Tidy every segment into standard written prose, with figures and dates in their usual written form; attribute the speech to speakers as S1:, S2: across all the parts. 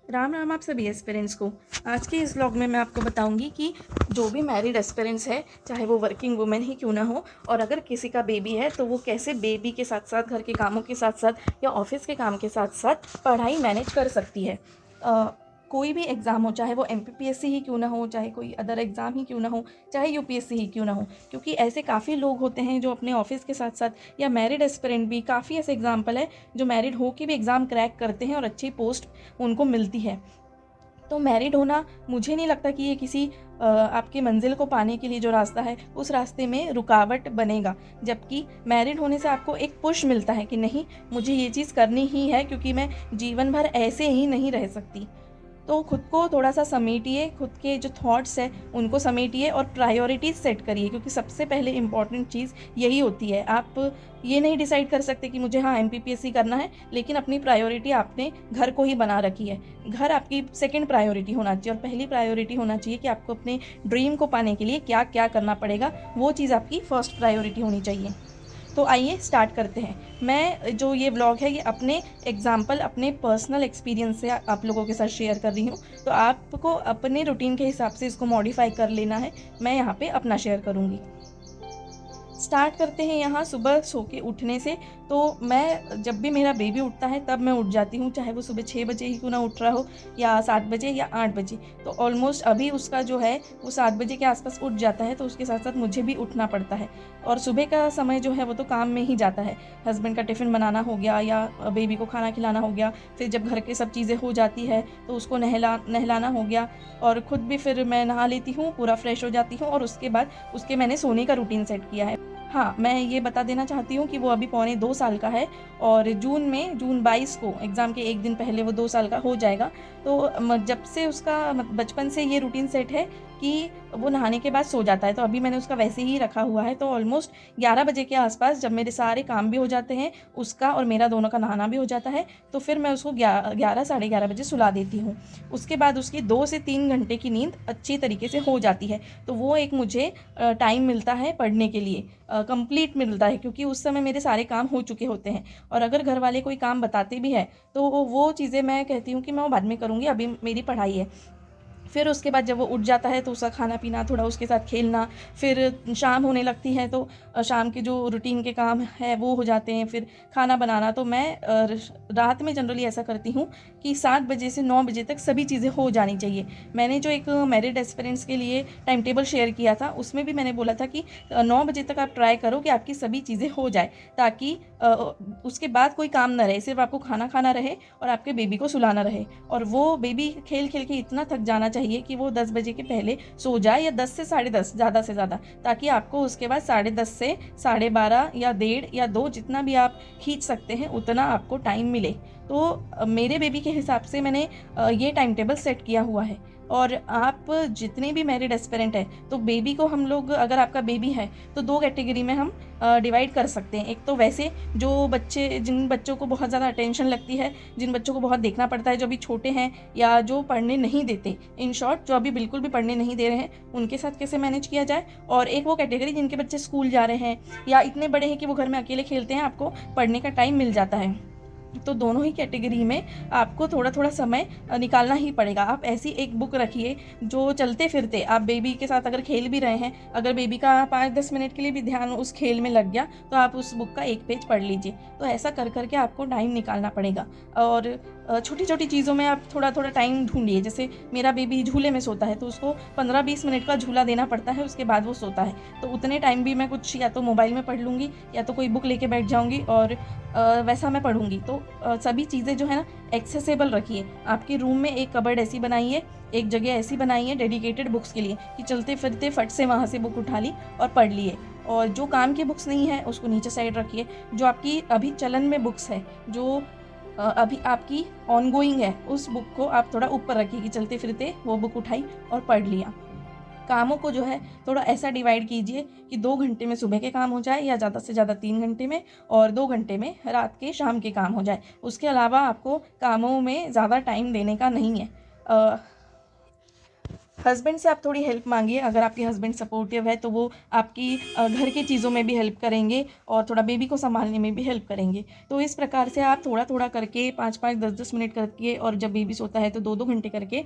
S1: राम राम आप सभी एस्पिरेंट्स को। आज के इस व्लॉग में मैं आपको बताऊंगी कि जो भी मैरिड एस्पिरेंट्स है, चाहे वो वर्किंग वुमेन ही क्यों ना हो, और अगर किसी का बेबी है तो वो कैसे बेबी के साथ साथ, घर के कामों के साथ साथ या ऑफिस के काम के साथ साथ पढ़ाई मैनेज कर सकती है। कोई भी एग्ज़ाम हो, चाहे वो एमपीपीएससी ही क्यों ना हो, चाहे कोई अदर एग्ज़ाम ही क्यों ना हो, चाहे यूपीएससी ही क्यों ना हो, क्योंकि ऐसे काफ़ी लोग होते हैं जो अपने ऑफिस के साथ साथ, या मैरिड एस्पिरेंट भी, काफ़ी ऐसे एग्जाम्पल है जो मैरिड हो के भी एग्ज़ाम क्रैक करते हैं और अच्छी पोस्ट उनको मिलती है। तो मैरिड होना, मुझे नहीं लगता कि ये किसी आपकी मंजिल को पाने के लिए जो रास्ता है उस रास्ते में रुकावट बनेगा। जबकि मैरिड होने से आपको एक पुश मिलता है कि नहीं, मुझे ये चीज़ करनी ही है, क्योंकि मैं जीवन भर ऐसे ही नहीं रह सकती। तो खुद को थोड़ा सा समेटिए, खुद के जो थॉट्स हैं उनको समेटिए और प्रायोरिटीज़ सेट करिए, क्योंकि सबसे पहले इम्पॉर्टेंट चीज़ यही होती है। आप ये नहीं डिसाइड कर सकते कि मुझे हाँ एमपीपीएससी करना है, लेकिन अपनी प्रायोरिटी आपने घर को ही बना रखी है। घर आपकी सेकंड प्रायोरिटी होना चाहिए और पहली प्रायोरिटी होना चाहिए कि आपको अपने ड्रीम को पाने के लिए क्या क्या करना पड़ेगा, वो चीज़ आपकी फर्स्ट प्रायोरिटी होनी चाहिए। तो आइए स्टार्ट करते हैं। मैं जो ये व्लॉग है ये अपने एग्जाम्पल, अपने पर्सनल एक्सपीरियंस से आप लोगों के साथ शेयर कर रही हूँ। तो आपको अपने रूटीन के हिसाब से इसको मॉडिफाई कर लेना है। मैं यहाँ पे अपना शेयर करूँगी। स्टार्ट करते हैं यहाँ सुबह सो के उठने से। तो मैं, जब भी मेरा बेबी उठता है तब मैं उठ जाती हूँ, चाहे वो सुबह 6 बजे ही क्यों ना उठ रहा हो, या 7 बजे या 8 बजे। तो ऑलमोस्ट अभी उसका जो है वो 7 बजे के आसपास उठ जाता है, तो उसके साथ साथ मुझे भी उठना पड़ता है। और सुबह का समय जो है वो तो काम में ही जाता है। हस्बैंड का टिफ़िन बनाना हो गया, या बेबी को खाना खिलाना हो गया। फिर जब घर के सब चीज़ें हो जाती है तो उसको नहलाना हो गया, और ख़ुद भी फिर मैं नहा लेती हूँ, पूरा फ्रेश हो जाती हूँ, और उसके बाद उसके मैंने सोने का रूटीन सेट किया है। हाँ, मैं ये बता देना चाहती हूँ कि वो अभी पौने 2 साल का है, और जून 22 को एग्ज़ाम के 1 दिन पहले वो 2 साल का हो जाएगा। तो जब से उसका बचपन से ये रूटीन सेट है कि वो नहाने के बाद सो जाता है, तो अभी मैंने उसका वैसे ही रखा हुआ है। तो ऑलमोस्ट 11 बजे के आसपास, जब मेरे सारे काम भी हो जाते हैं, उसका और मेरा दोनों का नहाना भी हो जाता है, तो फिर मैं उसको 11 साढ़े 11 बजे सुला देती हूँ। उसके बाद उसकी 2 से 3 घंटे की नींद अच्छी तरीके से हो जाती है। तो वो एक मुझे टाइम मिलता है पढ़ने के लिए, कंप्लीट मिलता है, क्योंकि उस समय मेरे सारे काम हो चुके होते हैं। और अगर घर वाले कोई काम बताते भी हैं तो वो चीज़ें मैं कहती हूँ कि मैं वो बाद में करूँगी, अभी मेरी पढ़ाई है। फिर उसके बाद जब वो उठ जाता है तो उसका खाना पीना, थोड़ा उसके साथ खेलना, फिर शाम होने लगती है तो शाम के जो रूटीन के काम है वो हो जाते हैं, फिर खाना बनाना। तो मैं रात में जनरली ऐसा करती हूँ कि 7 बजे से 9 बजे तक सभी चीज़ें हो जानी चाहिए। मैंने जो एक मैरिड एस्पिरेंट्स के लिए टाइम टेबल शेयर किया था, उसमें भी मैंने बोला था कि 9 बजे तक आप ट्राई करो कि आपकी सभी चीज़ें हो जाए, ताकि उसके बाद कोई काम ना रहे, सिर्फ आपको खाना खाना रहे और आपके बेबी को सुलाना रहे। और वो बेबी खेल खेल के इतना थक जाना चाहिए कि वो 10 बजे के पहले सो जाए, या 10 से साढ़े 10 ज़्यादा से ज़्यादा, ताकि आपको उसके बाद 10:30 से 12:30 या 1:30 या 2, जितना भी आप खींच सकते हैं उतना आपको टाइम मिले। तो मेरे बेबी के हिसाब से मैंने ये टाइम टेबल सेट किया हुआ है। और आप जितने भी मैरिड एस्पिरेंट हैं, तो बेबी को हम लोग, अगर आपका बेबी है तो 2 कैटेगरी में हम डिवाइड कर सकते हैं। एक तो वैसे जो बच्चे, जिन बच्चों को बहुत ज़्यादा अटेंशन लगती है, जिन बच्चों को बहुत देखना पड़ता है, जो अभी छोटे हैं या जो पढ़ने नहीं देते, इन शॉर्ट जो अभी बिल्कुल भी पढ़ने नहीं दे रहे हैं, उनके साथ कैसे मैनेज किया जाए। और एक वो कैटेगरी जिनके बच्चे स्कूल जा रहे हैं या इतने बड़े हैं कि वो घर में अकेले खेलते हैं, आपको पढ़ने का टाइम मिल जाता है। तो दोनों ही कैटेगरी में आपको थोड़ा थोड़ा समय निकालना ही पड़ेगा। आप ऐसी एक बुक रखिए जो चलते फिरते, आप बेबी के साथ अगर खेल भी रहे हैं, अगर बेबी का 5-10 मिनट के लिए भी ध्यान उस खेल में लग गया, तो आप उस बुक का एक पेज पढ़ लीजिए। तो ऐसा कर कर के आपको टाइम निकालना पड़ेगा। और छोटी छोटी चीज़ों में आप थोड़ा थोड़ा टाइम ढूंढिए। जैसे मेरा बेबी झूले में सोता है, तो उसको 15-20 मिनट का झूला देना पड़ता है, उसके बाद वो सोता है। तो उतने टाइम भी मैं कुछ या तो मोबाइल में पढ़ लूँगी, या तो कोई बुक लेके बैठ जाऊँगी, और वैसा मैं पढ़ूँगी। तो सभी चीज़ें जो है ना एक्सेसिबल रखिए। आपके रूम में एक कबर्ड ऐसी बनाइए, एक जगह ऐसी बनाइए डेडिकेटेड बुक्स के लिए, कि चलते फिरते फट से वहाँ से बुक उठा ली और पढ़ लिए। और जो काम की बुक्स नहीं है उसको नीचे साइड रखिए। जो आपकी अभी चलन में बुक्स है, जो अभी आपकी ऑनगोइंग है, उस बुक को आप थोड़ा ऊपर रखिए, कि चलते फिरते वो बुक उठाई और पढ़ लिया। कामों को जो है थोड़ा ऐसा डिवाइड कीजिए कि 2 घंटे में सुबह के काम हो जाए, या ज़्यादा से ज़्यादा 3 घंटे में, और 2 घंटे में रात के शाम के काम हो जाए। उसके अलावा आपको कामों में ज़्यादा टाइम देने का नहीं है। हस्बैंड से आप थोड़ी हेल्प मांगिए। अगर आपके हस्बैंड सपोर्टिव है तो वो आपकी घर की चीज़ों में भी हेल्प करेंगे और थोड़ा बेबी को संभालने में भी हेल्प करेंगे। तो इस प्रकार से आप थोड़ा थोड़ा करके 5-5 10-10 मिनट करके, और जब बेबी सोता है तो 2-2 घंटे करके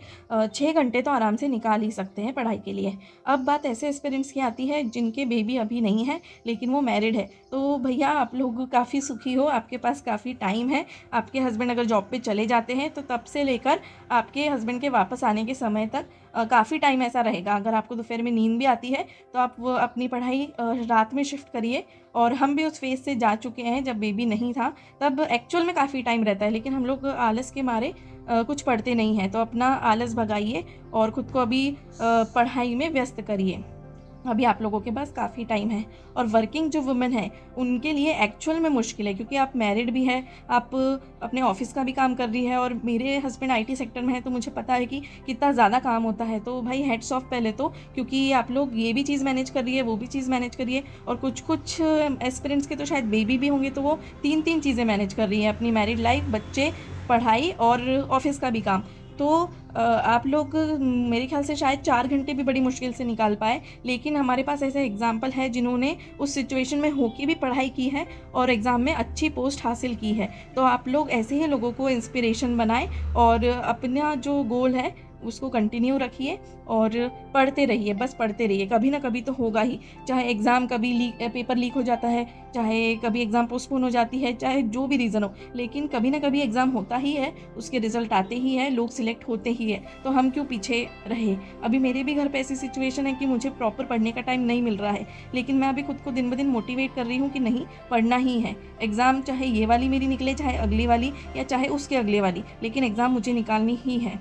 S1: 6 घंटे तो आराम से निकाल ही सकते हैं पढ़ाई के लिए। अब बात ऐसे एस्पिरेंट्स की आती है जिनके बेबी अभी नहीं है लेकिन वो मैरिड है। तो भैया आप लोग काफ़ी सुखी हो, आपके पास काफ़ी टाइम है। आपके हस्बैंड अगर जॉब पे चले जाते हैं तो तब से लेकर आपके हस्बैंड के वापस आने के समय तक काफ़ी टाइम ऐसा रहेगा। अगर आपको दोपहर में नींद भी आती है तो आप वो अपनी पढ़ाई रात में शिफ्ट करिए। और हम भी उस फेज़ से जा चुके हैं, जब बेबी नहीं था तब एक्चुअल में काफ़ी टाइम रहता है, लेकिन हम लोग आलस के मारे कुछ पढ़ते नहीं हैं। तो अपना आलस भगाइए और ख़ुद को अभी पढ़ाई में व्यस्त करिए। अभी आप लोगों के पास काफ़ी टाइम है। और वर्किंग जो वुमेन है उनके लिए एक्चुअल में मुश्किल है, क्योंकि आप मैरिड भी हैं, आप अपने ऑफिस का भी काम कर रही है, और मेरे हस्बैंड आईटी सेक्टर में है तो मुझे पता है कि कितना ज़्यादा काम होता है। तो भाई हेड्स ऑफ पहले तो, क्योंकि आप लोग ये भी चीज़ मैनेज कर रही है, वो भी चीज़ मैनेज करिए। और कुछ एस्पिरेंट्स के तो शायद बेबी भी होंगे, तो वो 3 चीज़ें मैनेज कर रही हैं, अपनी मैरिड लाइफ, बच्चे, पढ़ाई और ऑफिस का भी काम। तो आप लोग मेरे ख्याल से शायद 4 घंटे भी बड़ी मुश्किल से निकाल पाए, लेकिन हमारे पास ऐसे एग्जाम्पल है जिन्होंने उस सिचुएशन में होके भी पढ़ाई की है और एग्ज़ाम में अच्छी पोस्ट हासिल की है। तो आप लोग ऐसे ही लोगों को इंस्पिरेशन बनाएं और अपना जो गोल है उसको कंटिन्यू रखिए और पढ़ते रहिए, बस पढ़ते रहिए। कभी ना कभी तो होगा ही, चाहे एग्ज़ाम कभी पेपर लीक हो जाता है, चाहे कभी एग्ज़ाम पोस्टपोन हो जाती है, चाहे जो भी रीज़न हो, लेकिन कभी ना कभी एग्ज़ाम होता ही है, उसके रिज़ल्ट आते ही हैं, लोग सिलेक्ट होते ही हैं। तो हम क्यों पीछे रहे। अभी मेरे भी घर पे ऐसी सिचुएशन है कि मुझे प्रॉपर पढ़ने का टाइम नहीं मिल रहा है, लेकिन मैं अभी खुद को दिन ब दिन मोटिवेट कर रही हूँ कि नहीं, पढ़ना ही है। एग्ज़ाम चाहे ये वाली मेरी निकले, चाहे अगली वाली या चाहे उसके अगले वाली, लेकिन एग्ज़ाम मुझे निकालनी ही है।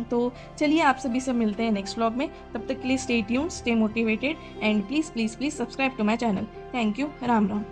S1: तो चलिए आप सभी से मिलते हैं नेक्स्ट व्लॉग में। तब तक के लिए stay tuned, stay motivated and please please please subscribe to my channel. Thank you. Ram Ram.